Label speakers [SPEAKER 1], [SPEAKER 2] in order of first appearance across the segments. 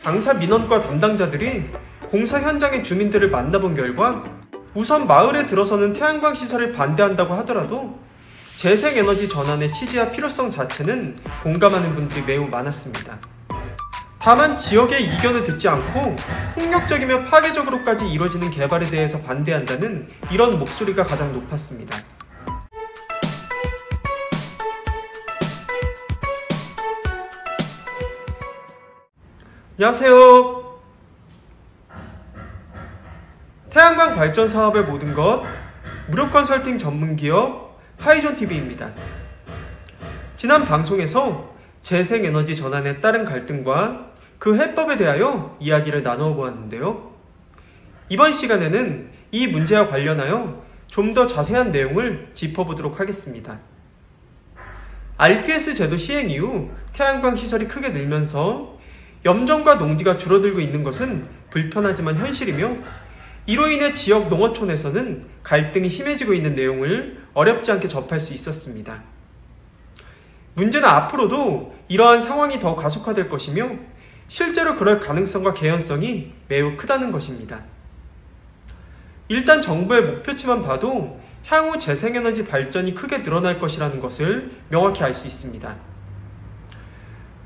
[SPEAKER 1] 당사 민원과 담당자들이 공사 현장의 주민들을 만나본 결과 우선 마을에 들어서는 태양광 시설을 반대한다고 하더라도 재생에너지 전환의 취지와 필요성 자체는 공감하는 분들이 매우 많았습니다. 다만 지역의 이견을 듣지 않고 폭력적이며 파괴적으로까지 이루어지는 개발에 대해서 반대한다는 이런 목소리가 가장 높았습니다. 안녕하세요. 태양광 발전 사업의 모든 것 무료 컨설팅 전문기업 하이존TV입니다. 지난 방송에서 재생에너지 전환에 따른 갈등과 그 해법에 대하여 이야기를 나누어 보았는데요. 이번 시간에는 이 문제와 관련하여 좀 더 자세한 내용을 짚어보도록 하겠습니다. RPS 제도 시행 이후 태양광 시설이 크게 늘면서 염전과 농지가 줄어들고 있는 것은 불편하지만 현실이며 이로 인해 지역 농어촌에서는 갈등이 심해지고 있는 내용을 어렵지 않게 접할 수 있었습니다. 문제는 앞으로도 이러한 상황이 더 가속화될 것이며 실제로 그럴 가능성과 개연성이 매우 크다는 것입니다. 일단 정부의 목표치만 봐도 향후 재생에너지 발전이 크게 늘어날 것이라는 것을 명확히 알 수 있습니다.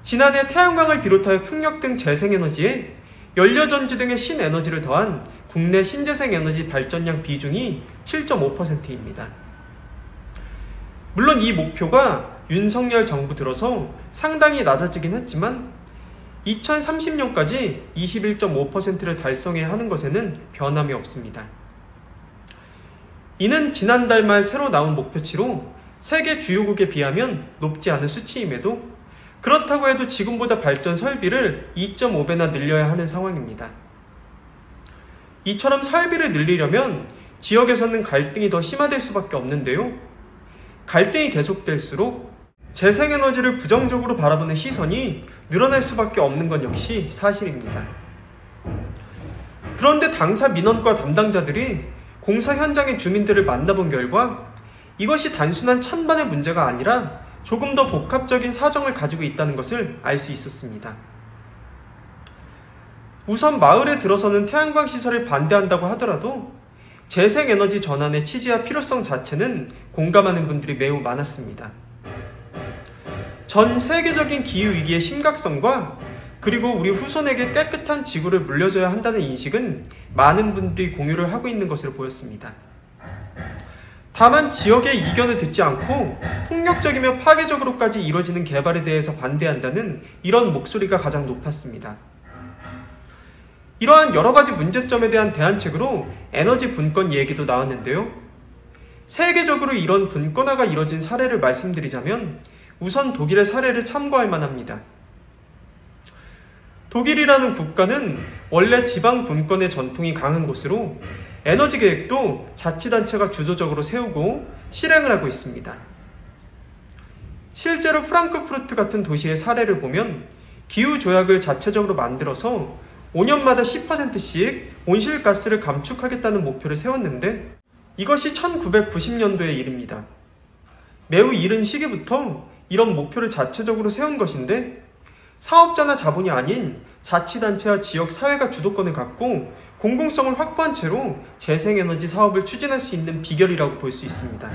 [SPEAKER 1] 지난해 태양광을 비롯하여 풍력 등 재생에너지에 연료전지 등의 신에너지를 더한 국내 신재생에너지 발전량 비중이 7.5%입니다. 물론 이 목표가 윤석열 정부 들어서 상당히 낮아지긴 했지만 2030년까지 21.5%를 달성해야 하는 것에는 변함이 없습니다. 이는 지난달 말 새로 나온 목표치로 세계 주요국에 비하면 높지 않은 수치임에도 그렇다고 해도 지금보다 발전 설비를 2.5배나 늘려야 하는 상황입니다. 이처럼 설비를 늘리려면 지역에서는 갈등이 더 심화될 수밖에 없는데요. 갈등이 계속될수록 재생에너지를 부정적으로 바라보는 시선이 늘어날 수밖에 없는 건 역시 사실입니다. 그런데 당사 민원과 담당자들이 공사 현장의 주민들을 만나본 결과 이것이 단순한 찬반의 문제가 아니라 조금 더 복합적인 사정을 가지고 있다는 것을 알 수 있었습니다. 우선 마을에 들어서는 태양광 시설을 반대한다고 하더라도 재생에너지 전환의 취지와 필요성 자체는 공감하는 분들이 매우 많았습니다. 전 세계적인 기후위기의 심각성과 그리고 우리 후손에게 깨끗한 지구를 물려줘야 한다는 인식은 많은 분들이 공유를 하고 있는 것으로 보였습니다. 다만 지역의 이견을 듣지 않고 폭력적이며 파괴적으로까지 이루어지는 개발에 대해서 반대한다는 이런 목소리가 가장 높았습니다. 이러한 여러가지 문제점에 대한 대안책으로 에너지 분권 얘기도 나왔는데요. 세계적으로 이런 분권화가 이뤄진 사례를 말씀드리자면 우선 독일의 사례를 참고할 만합니다. 독일이라는 국가는 원래 지방 분권의 전통이 강한 곳으로 에너지 계획도 자치단체가 주도적으로 세우고 실행을 하고 있습니다. 실제로 프랑크푸르트 같은 도시의 사례를 보면 기후조약을 자체적으로 만들어서 5년마다 10%씩 온실가스를 감축하겠다는 목표를 세웠는데 이것이 1990년도의 일입니다. 매우 이른 시기부터 이런 목표를 자체적으로 세운 것인데 사업자나 자본이 아닌 자치단체와 지역사회가 주도권을 갖고 공공성을 확보한 채로 재생에너지 사업을 추진할 수 있는 비결이라고 볼 수 있습니다.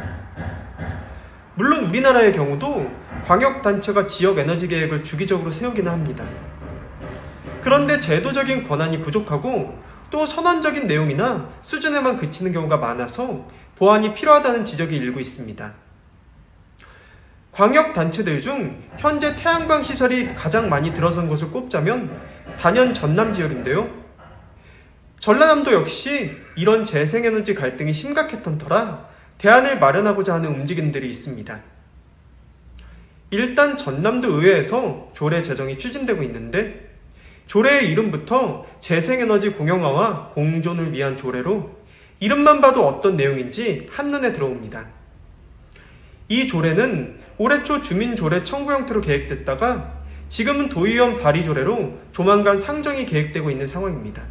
[SPEAKER 1] 물론 우리나라의 경우도 광역단체가 지역에너지 계획을 주기적으로 세우기는 합니다. 그런데 제도적인 권한이 부족하고 또 선언적인 내용이나 수준에만 그치는 경우가 많아서 보완이 필요하다는 지적이 일고 있습니다. 광역단체들 중 현재 태양광 시설이 가장 많이 들어선 곳을 꼽자면 단연 전남 지역인데요. 전라남도 역시 이런 재생에너지 갈등이 심각했던 터라 대안을 마련하고자 하는 움직임들이 있습니다. 일단 전남도 의회에서 조례 제정이 추진되고 있는데 조례의 이름부터 재생에너지 공영화와 공존을 위한 조례로 이름만 봐도 어떤 내용인지 한눈에 들어옵니다. 이 조례는 올해 초 주민조례 청구 형태로 계획됐다가 지금은 도의원 발의조례로 조만간 상정이 계획되고 있는 상황입니다.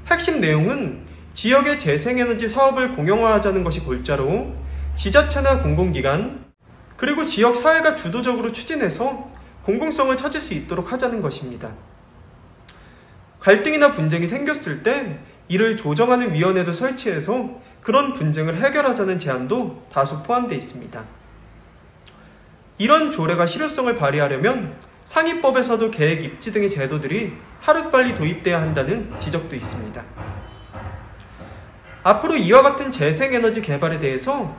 [SPEAKER 1] 핵심 내용은 지역의 재생에너지 사업을 공영화하자는 것이 골자로 지자체나 공공기관 그리고 지역사회가 주도적으로 추진해서 공공성을 찾을 수 있도록 하자는 것입니다. 갈등이나 분쟁이 생겼을 때 이를 조정하는 위원회도 설치해서 그런 분쟁을 해결하자는 제안도 다수 포함되어 있습니다. 이런 조례가 실효성을 발휘하려면 상위법에서도 계획 입지 등의 제도들이 하루빨리 도입돼야 한다는 지적도 있습니다. 앞으로 이와 같은 재생에너지 개발에 대해서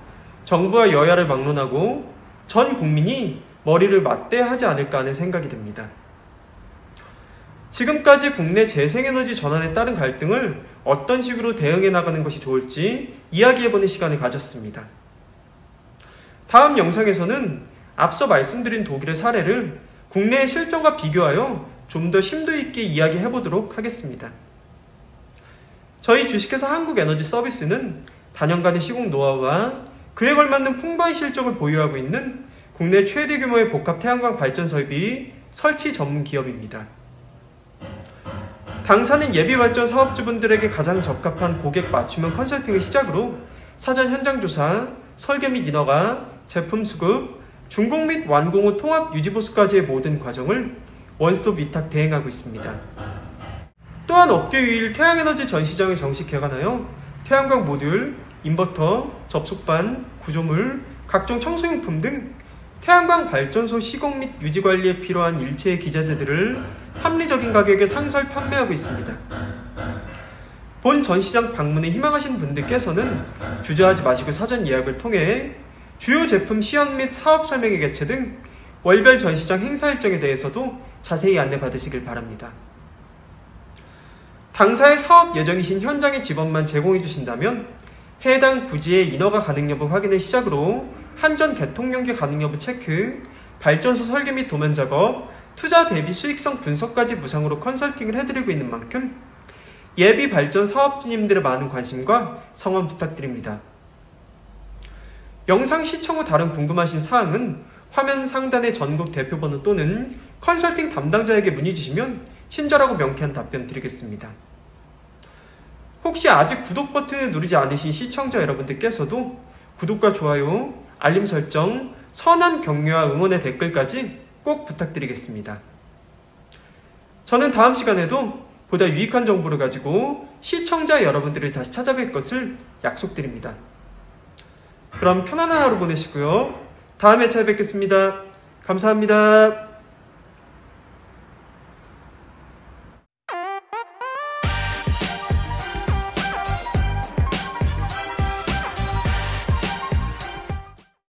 [SPEAKER 1] 정부와 여야를 막론하고 전 국민이 머리를 맞대야 하지 않을까 하는 생각이 듭니다. 지금까지 국내 재생에너지 전환에 따른 갈등을 어떤 식으로 대응해 나가는 것이 좋을지 이야기해보는 시간을 가졌습니다. 다음 영상에서는 앞서 말씀드린 독일의 사례를 국내의 실정과 비교하여 좀 더 심도 있게 이야기해보도록 하겠습니다. 저희 주식회사 한국에너지서비스는 다년간의 시공 노하우와 그에 걸맞는 풍부한 실적을 보유하고 있는 국내 최대 규모의 복합 태양광 발전 설비 설치 전문 기업입니다. 당사는 예비 발전 사업주분들에게 가장 적합한 고객 맞춤형 컨설팅을 시작으로 사전 현장 조사, 설계 및 인허가, 제품 수급, 준공 및 완공 후 통합 유지 보수까지의 모든 과정을 원스톱 위탁 대행하고 있습니다. 또한 업계 유일 태양에너지 전시장을 정식 개관하여 태양광 모듈, 인버터, 접속반, 구조물, 각종 청소용품 등 태양광 발전소 시공 및 유지 관리에 필요한 일체의 기자재들을 합리적인 가격에 상설 판매하고 있습니다. 본 전시장 방문에 희망하시는 분들께서는 주저하지 마시고 사전 예약을 통해 주요 제품 시연 및 사업 설명회 개최 등 월별 전시장 행사 일정에 대해서도 자세히 안내받으시길 바랍니다. 당사의 사업 예정이신 현장의 지번만 제공해 주신다면 해당 부지의 인허가 가능 여부 확인을 시작으로 한전 개통 연계 가능 여부 체크, 발전소 설계 및 도면 작업, 투자 대비 수익성 분석까지 무상으로 컨설팅을 해드리고 있는 만큼 예비 발전 사업주님들의 많은 관심과 성원 부탁드립니다. 영상 시청 후 다른 궁금하신 사항은 화면 상단의 전국 대표번호 또는 컨설팅 담당자에게 문의 주시면 친절하고 명쾌한 답변 드리겠습니다. 혹시 아직 구독 버튼을 누르지 않으신 시청자 여러분들께서도 구독과 좋아요, 알림 설정, 선한 격려와 응원의 댓글까지 꼭 부탁드리겠습니다. 저는 다음 시간에도 보다 유익한 정보를 가지고 시청자 여러분들을 다시 찾아뵐 것을 약속드립니다. 그럼 편안한 하루 보내시고요. 다음에 잘 뵙겠습니다. 감사합니다.